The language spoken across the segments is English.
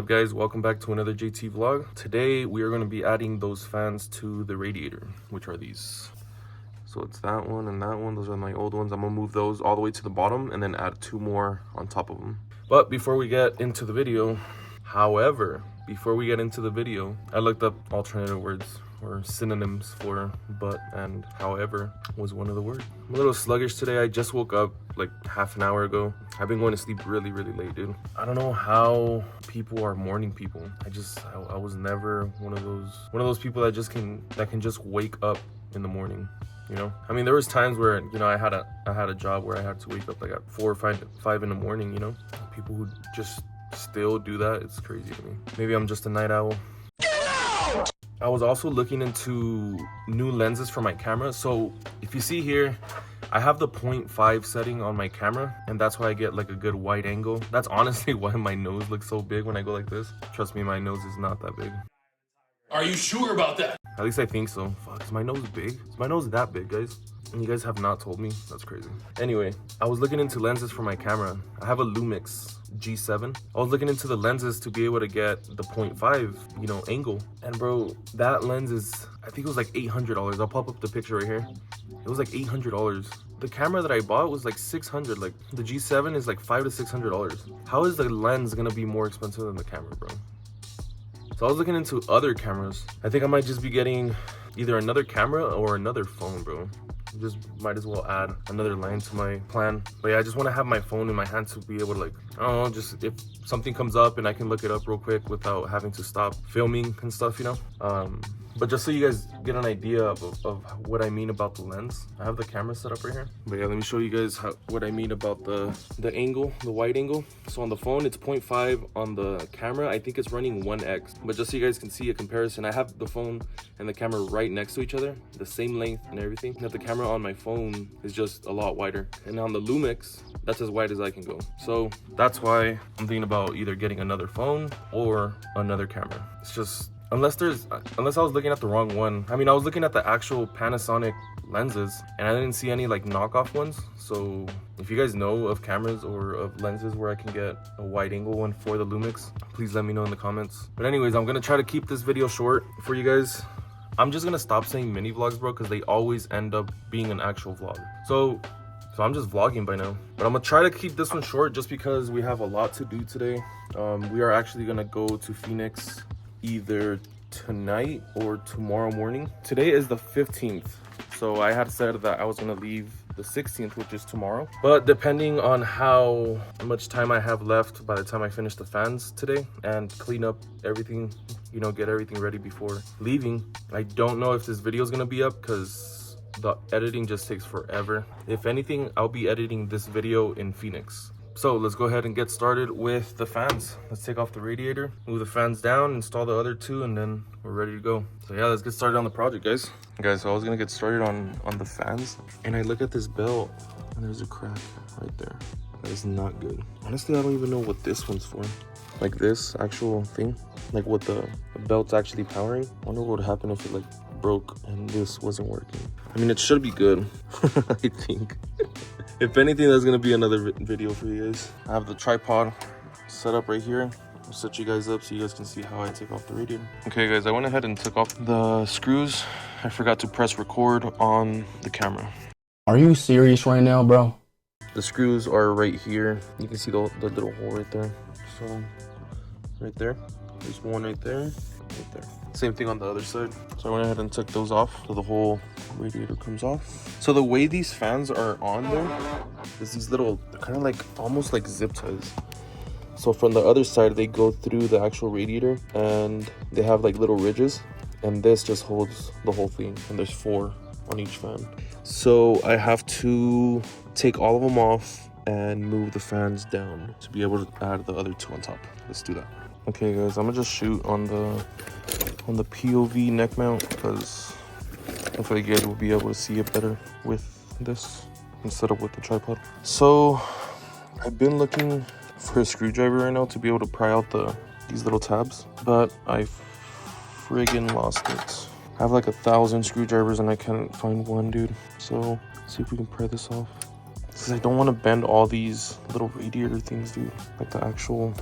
up guys, welcome back to another JT vlog. Today we are going to be adding those fans to the radiator, which are these. So it's that one and that one. Those are my old ones. I'm gonna move those all the way to the bottom and then add two more on top of them. But before we get into the video, I looked up alternative words or synonyms for but and however was one of the words. I'm a little sluggish today. I just woke up like half an hour ago. I've been going to sleep really late, dude. I don't know how people are morning people. I was never one of those people that can just wake up in the morning. You know, I mean, there was times where, you know, I had a job where I had to wake up like at 4 or 5 in the morning. You know, people who just still do that, it's crazy to me. Maybe I'm just a night owl. I was also looking into new lenses for my camera. So if you see here, I have the 0.5 setting on my camera, and that's why I get like a good wide angle. That's honestly why my nose looks so big when I go like this. Trust me, my nose is not that big. Are you sure about that? At least I think so. Fuck, is my nose big? Is my nose that big, guys? And you guys have not told me? That's crazy. Anyway, I was looking into lenses for my camera. I have a Lumix G7. I was looking into the lenses to be able to get the 0.5, you know, angle. And bro, that lens is, I think it was like $800. I'll pop up the picture right here. It was like $800. The camera that I bought was like 600. Like the G7 is like $500 to $600. How is the lens gonna be more expensive than the camera, bro? So I was looking into other cameras. I think I might just be getting either another camera or another phone, bro. Just might as well add another line to my plan. But yeah, I just want to have my phone in my hand to be able to, like, I don't know, just if something comes up and I can look it up real quick without having to stop filming and stuff, you know. But just so you guys get an idea of what I mean about the lens, I have the camera set up right here. But yeah, let me show you guys what I mean about the angle, the wide angle. So on the phone, it's 0.5. On the camera, I think it's running 1x. But just so you guys can see a comparison, I have the phone and the camera right next to each other, the same length and everything. But the camera on my phone is just a lot wider. And on the Lumix, that's as wide as I can go. So that's why I'm thinking about either getting another phone or another camera. It's just, unless I was looking at the wrong one. I mean, I was looking at the actual Panasonic lenses and I didn't see any like knockoff ones. So if you guys know of cameras or of lenses where I can get a wide angle one for the Lumix, please let me know in the comments. But anyways, I'm gonna try to keep this video short for you guys. I'm just gonna stop saying mini vlogs, bro, because they always end up being an actual vlog. So I'm just vlogging by now. But I'm gonna try to keep this one short just because we have a lot to do today. We are actually gonna go to Phoenix either tonight or tomorrow morning. Today is the 15th, so I had said that I was gonna leave the 16th, which is tomorrow. But depending on how much time I have left by the time I finish the fans today and clean up everything, you know, get everything ready before leaving, I don't know if this video is gonna be up because the editing just takes forever. If anything, I'll be editing this video in Phoenix. So let's go ahead and get started with the fans. Let's take off the radiator, move the fans down, install the other two, and then we're ready to go. So yeah, let's get started on the project, guys. Guys, so I was gonna get started on the fans, and I look at this belt, and there's a crack right there. That is not good. Honestly, I don't even know what this one's for. Like this actual thing, like what the belt's actually powering. I wonder what would happen if it like broke and this wasn't working. I mean, it should be good, I think. If anything, there's gonna be another video for you guys. I have the tripod set up right here. I'll set you guys up so you guys can see how I take off the radiator. Okay guys, I went ahead and took off the screws. I forgot to press record on the camera. Are you serious right now, bro? The screws are right here. You can see the little hole right there. So right there, there's one right there, right there. Same thing on the other side. So I went ahead and took those off so the whole radiator comes off. So the way these fans are on there is these little, they're kind of like almost like zip ties. So from the other side, they go through the actual radiator and they have like little ridges, and this just holds the whole thing, and there's 4 on each fan. So I have to take all of them off and move the fans down to be able to add the other 2 on top. Let's do that. Okay guys, I'm gonna just shoot on the POV neck mount because hopefully you guys will be able to see it better with this instead of with the tripod. So I've been looking for a screwdriver right now to be able to pry out these little tabs, but I friggin' lost it. I have like 1,000 screwdrivers and I can't find one, dude. So let's see if we can pry this off. Because I don't want to bend all these little radiator things, dude. Like the actual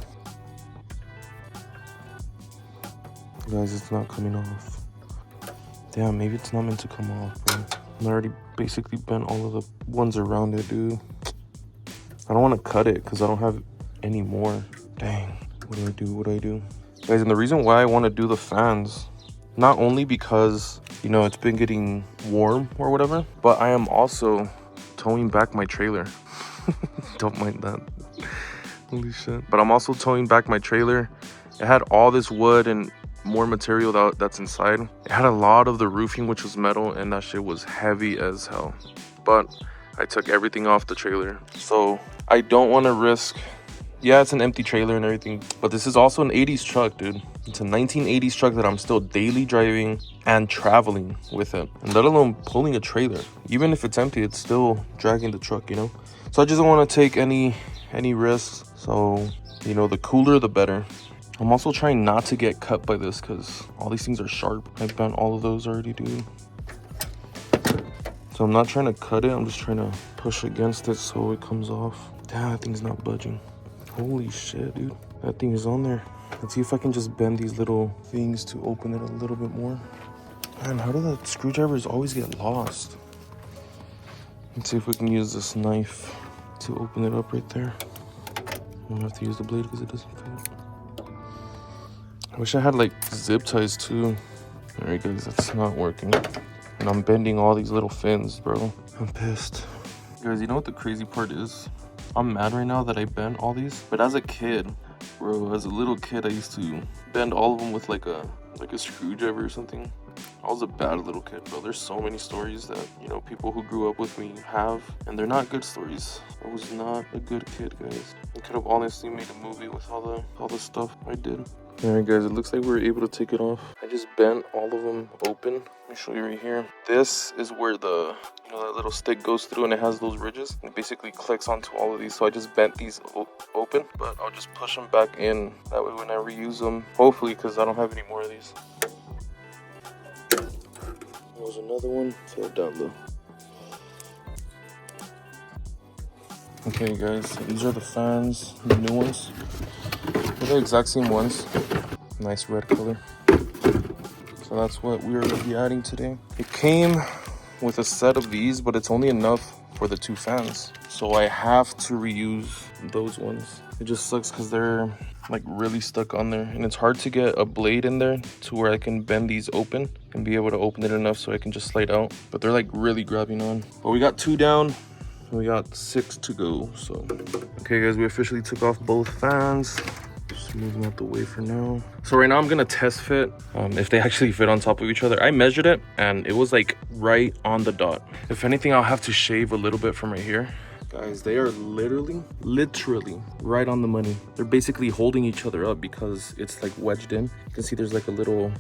Guys, it's not coming off. Damn, maybe it's not meant to come off, bro. I already basically bent all of the ones around it, dude. I don't want to cut it because I don't have any more. Dang, what do I do? What do I do? Guys, and the reason why I want to do the fans, not only because, you know, it's been getting warm or whatever, but I am also towing back my trailer. Don't mind that. Holy shit. But I'm also towing back my trailer. It had all this wood and more material that's inside. It had a lot of the roofing, which was metal, and that shit was heavy as hell. But I took everything off the trailer. So I don't want to risk, yeah, it's an empty trailer and everything, but this is also an 80s truck, dude. It's a 1980s truck that I'm still daily driving and traveling with it, and let alone pulling a trailer. Even if it's empty, it's still dragging the truck, you know? So I just don't want to take any risks. So, you know, the cooler, the better. I'm also trying not to get cut by this because all these things are sharp. I bent all of those already, dude. So I'm not trying to cut it. I'm just trying to push against it so it comes off. Damn, that thing's not budging. Holy shit, dude. That thing is on there. Let's see if I can just bend these little things to open it a little bit more. Man, how do the screwdrivers always get lost? Let's see if we can use this knife to open it up right there. I don't have to use the blade because it doesn't fit. I wish I had like zip ties too. All right, guys, that's not working. And I'm bending all these little fins, bro. I'm pissed. Guys, you know what the crazy part is? I'm mad right now that I bent all these. But as a kid, bro, as a little kid, I used to bend all of them with like a screwdriver or something. I was a bad little kid, bro. There's so many stories that, you know, people who grew up with me have, and they're not good stories. I was not a good kid, guys. I could have honestly made a movie with all the stuff I did. Alright, guys, it looks like we were able to take it off. I just bent all of them open. Let me show you right here. This is where the, you know, that little stick goes through and it has those ridges. It basically clicks onto all of these. So I just bent these open, but I'll just push them back in. That way when I reuse them, hopefully, because I don't have any more of these. There's another one. Fell down low. Okay, guys, these are the fans, the new ones. They're the exact same ones. Nice red color. So that's what we're going to be adding today. It came with a set of these, but it's only enough for the 2 fans. So I have to reuse those ones. It just sucks because they're like really stuck on there. And it's hard to get a blade in there to where I can bend these open and be able to open it enough so I can just slide out. But they're like really grabbing on. But we got 2 down. We got 6 to go. So, okay, guys, we officially took off both fans. Just move them out the way for now. So right now I'm gonna test fit if they actually fit on top of each other. I measured it and it was like right on the dot. If anything, I'll have to shave a little bit from right here. Guys, they are literally right on the money. They're basically holding each other up because it's like wedged in. You can see there's like a little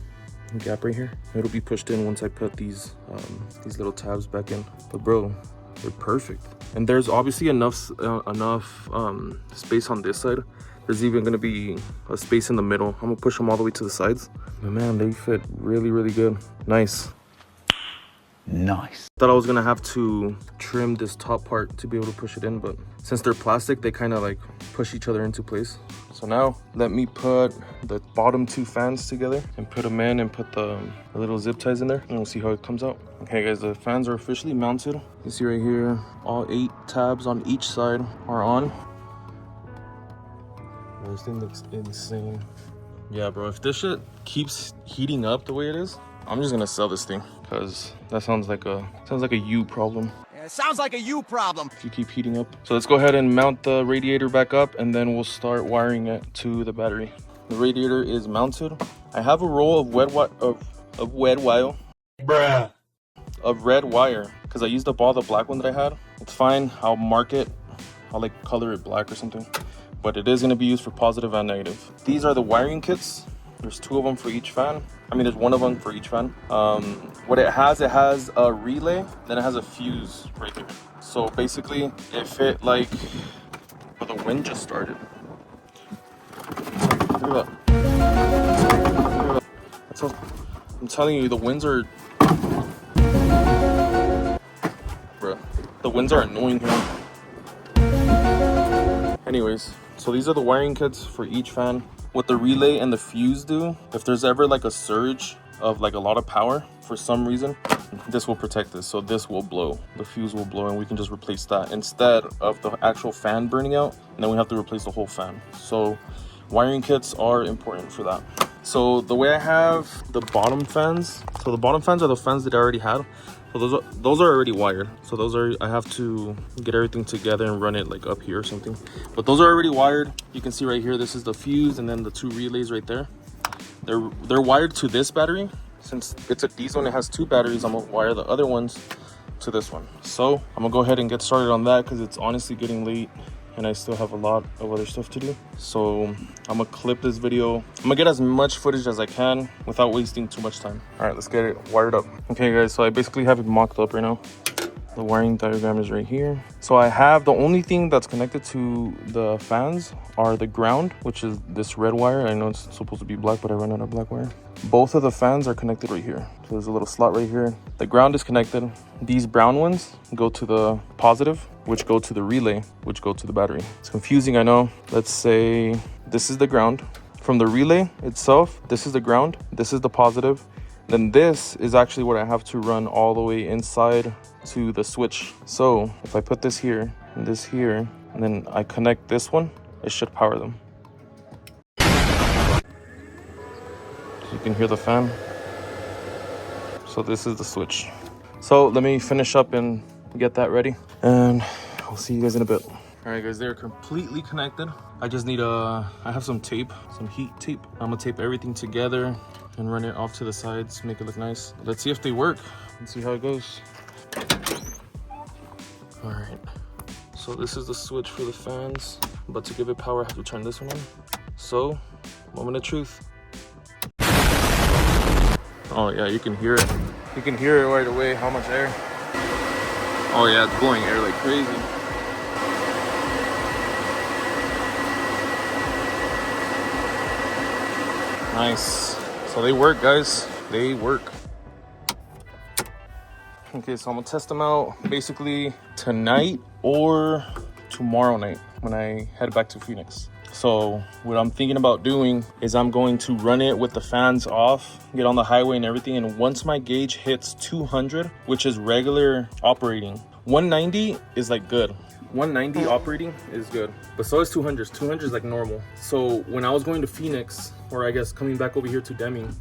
gap right here. It'll be pushed in once I put these little tabs back in. But bro, they're perfect. And there's obviously enough space on this side. There's even gonna be a space in the middle. I'm gonna push them all the way to the sides. But man, they fit really good. Nice. Thought I was gonna have to trim this top part to be able to push it in, but since they're plastic, they kind of like push each other into place. So now let me put the bottom 2 fans together and put them in and put the little zip ties in there, and we'll see how it comes out. Okay, guys, the fans are officially mounted. You see right here, all 8 tabs on each side are on. This thing looks insane. Yeah, bro, if this shit keeps heating up the way it is, I'm just gonna sell this thing because that sounds like a you problem. Yeah, it sounds like a you problem. If you keep heating up. So let's go ahead and mount the radiator back up, and then we'll start wiring it to the battery. The radiator is mounted. I have a roll of red wire. Bruh. Of red wire because I used up all the black one that I had. It's fine. I'll mark it. I'll like color it black or something. But it is going to be used for positive and negative. These are the wiring kits. There's 2 of them for each fan. I mean, there's 1 of them for each fan. What it has a relay, then it has a fuse right there. So basically, it fit like, well, the wind just started. Look at that. I'm telling you, the winds are, bruh, the winds are annoying here. Anyways, so these are the wiring kits for each fan. what the relay and the fuse do, if there's ever like a surge of like a lot of power for some reason, this will protect this. So this will blow, the fuse will blow, and we can just replace that instead of the actual fan burning out, and then we have to replace the whole fan. So wiring kits are important for that. So the way I have the bottom fans, so the bottom fans are the fans that I already had. So those are already wired. So those are, I have to get everything together and run it like up here or something. But those are already wired. You can see right here, this is the fuse, and then the 2 relays right there. They're wired to this battery. Since it's a diesel and it has 2 batteries, I'm gonna wire the other ones to this one. So I'm gonna go ahead and get started on that because it's honestly getting late and I still have a lot of other stuff to do. So I'm gonna clip this video. I'm gonna get as much footage as I can without wasting too much time. All right, let's get it wired up. Okay guys, so I basically have it mocked up right now. The wiring diagram is right here. So I have, the only thing that's connected to the fans are the ground, which is this red wire. I know it's supposed to be black, but I run out of black wire. Both of the fans are connected right here. So there's a little slot right here. The ground is connected. These brown ones go to the positive, which go to the relay, which go to the battery. It's confusing, I know. Let's say this is the ground. From the relay itself, this is the ground, this is the positive. Then this is actually what I have to run all the way inside to the switch. So if I put this here and this here, and then I connect this one, it should power them. So you can hear the fan. So this is the switch. So let me finish up and get that ready, and I'll see you guys in a bit. All right guys, they're completely connected. I just need I have some tape, some heat tape. I'm gonna tape everything together and run it off to the sides, make it look nice. Let's see if they work and see how it goes. All right, so this is the switch for the fans, but to give it power, I have to turn this one on. So, moment of truth. Oh yeah, you can hear it. You can hear it right away, how much air. Oh yeah, it's blowing air like crazy. Nice. So they work, guys. They work. Okay, so I'm gonna test them out basically tonight or tomorrow night when I head back to Phoenix. So what I'm thinking about doing is I'm going to run it with the fans off, get on the highway and everything, and once my gauge hits 200, which is regular operating, 190 is like good. 190 operating is good, but so is 200. 200 is like normal. So when I was going to Phoenix, or I guess coming back over here to Deming,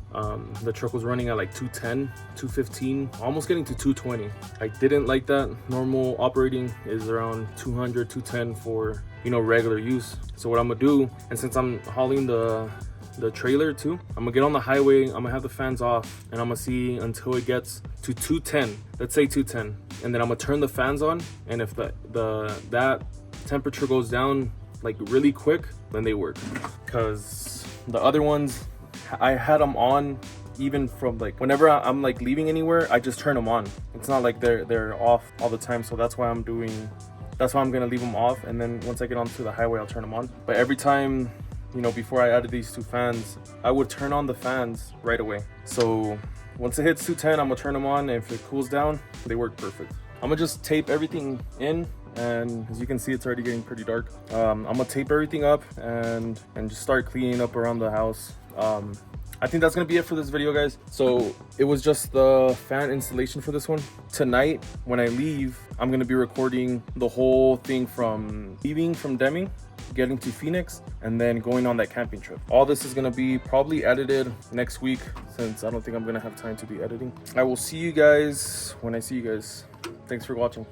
the truck was running at like 210, 215, almost getting to 220. I didn't like that. Normal operating is around 200, 210 for, you know, regular use. So what I'm gonna do, and since I'm hauling the trailer too, I'm gonna get on the highway, I'm gonna have the fans off, and I'm gonna see until it gets to 210. Let's say 210, and then I'm gonna turn the fans on, and if that temperature goes down like really quick, then they work. Because the other ones, I had them on even from like whenever I'm like leaving anywhere, I just turn them on. It's not like they're off all the time. So that's why I'm gonna leave them off, and then once I get onto the highway, I'll turn them on. But every time, you know, before I added these 2 fans, I would turn on the fans right away. So once it hits 210, I'm gonna turn them on, and if it cools down, they work perfect. I'm gonna just tape everything in, and as you can see, it's already getting pretty dark. I'm gonna tape everything up and just start cleaning up around the house. I think that's gonna be it for this video, guys. So it was just the fan installation for this one. Tonight, when I leave, I'm gonna be recording the whole thing from leaving from Deming, getting to Phoenix, and then going on that camping trip. All this is gonna be probably edited next week, since I don't think I'm gonna have time to be editing. I will see you guys when I see you guys. Thanks for watching.